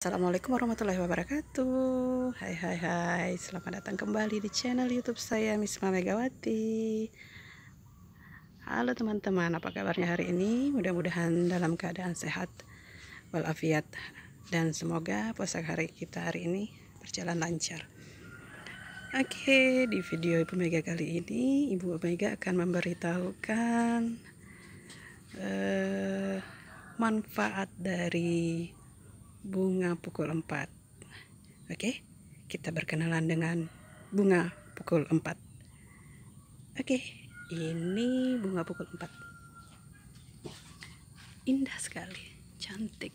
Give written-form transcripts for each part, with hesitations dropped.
Assalamualaikum warahmatullahi wabarakatuh. Hai, selamat datang kembali di channel YouTube saya, Misma Megawati. Halo teman-teman, apa kabarnya hari ini? Mudah-mudahan dalam keadaan sehat walafiat, dan semoga puasa hari kita hari ini berjalan lancar. Oke, di video Ibu Mega kali ini, Ibu Mega akan memberitahukan manfaat dari bunga pukul 4. Oke, kita berkenalan dengan bunga pukul 4. Oke, ini bunga pukul 4. Indah sekali, cantik.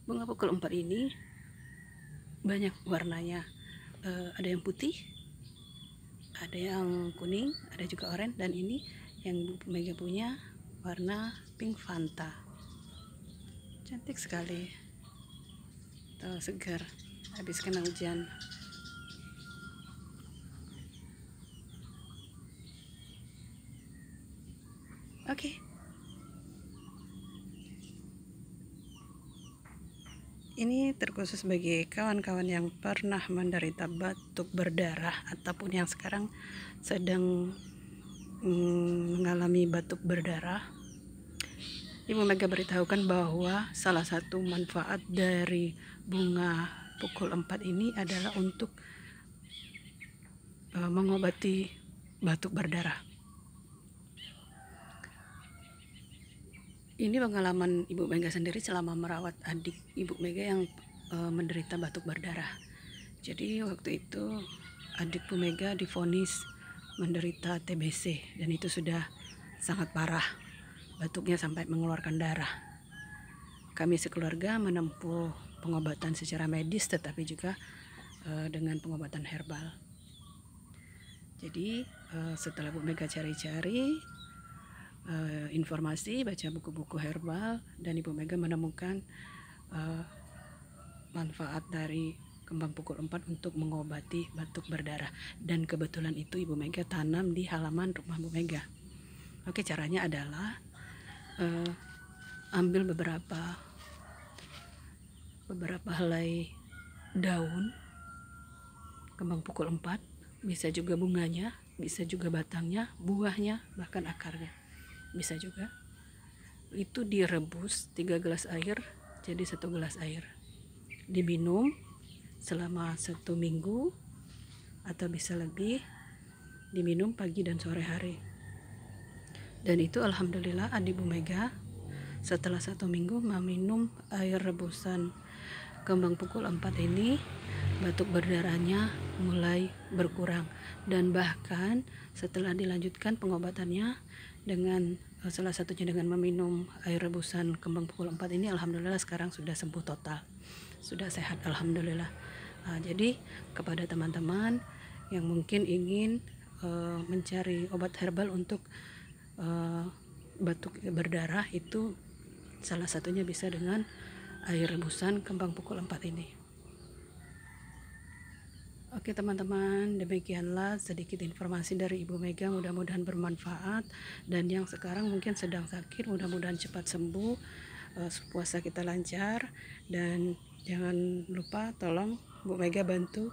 Bunga pukul 4 ini banyak warnanya. Ada yang putih, ada yang kuning, ada juga oranye, dan ini yang Bu Mega punya warna pink Fanta. Cantik sekali. Tuh, segar habis kena hujan. Oke. Ini terkhusus bagi kawan-kawan yang pernah menderita batuk berdarah ataupun yang sekarang sedang mengalami batuk berdarah. Ibu Mega beritahukan bahwa salah satu manfaat dari bunga pukul 4 ini adalah untuk mengobati batuk berdarah. Ini pengalaman Ibu Mega sendiri selama merawat adik Ibu Mega yang menderita batuk berdarah. Jadi waktu itu adik Bu Mega divonis menderita TBC, dan itu sudah sangat parah, batuknya sampai mengeluarkan darah. Kami sekeluarga menempuh pengobatan secara medis, tetapi juga dengan pengobatan herbal. Jadi setelah Bu Mega cari-cari informasi, baca buku-buku herbal, dan Ibu Mega menemukan manfaat dari kembang pukul 4 untuk mengobati batuk berdarah. Dan kebetulan itu Ibu Mega tanam di halaman rumah Bu Mega. Oke, caranya adalah ambil beberapa helai daun kembang pukul 4, bisa juga bunganya, bisa juga batangnya, buahnya, bahkan akarnya bisa juga. Itu direbus 3 gelas air jadi 1 gelas air, diminum selama 1 minggu atau bisa lebih, diminum pagi dan sore hari. Dan itu alhamdulillah adik Bu Mega setelah 1 minggu meminum air rebusan kembang pukul 4 ini, batuk berdarahnya mulai berkurang. Dan bahkan setelah dilanjutkan pengobatannya dengan salah satunya dengan meminum air rebusan kembang pukul 4 ini, alhamdulillah sekarang sudah sembuh total, sudah sehat alhamdulillah. Jadi kepada teman-teman yang mungkin ingin mencari obat herbal untuk batuk berdarah, itu salah satunya bisa dengan air rebusan kembang pukul 4 ini. Oke teman-teman, demikianlah sedikit informasi dari Ibu Mega, mudah-mudahan bermanfaat. Dan yang sekarang mungkin sedang sakit, mudah-mudahan cepat sembuh, puasa kita lancar. Dan jangan lupa tolong Bu Mega bantu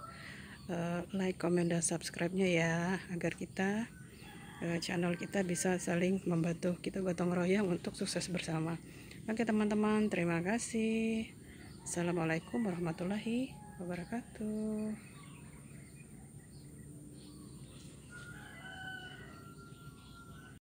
like, comment, dan subscribe-nya ya, agar kita channel kita bisa saling membantu, kita gotong royong untuk sukses bersama. Oke teman-teman, terima kasih. Assalamualaikum warahmatullahi wabarakatuh.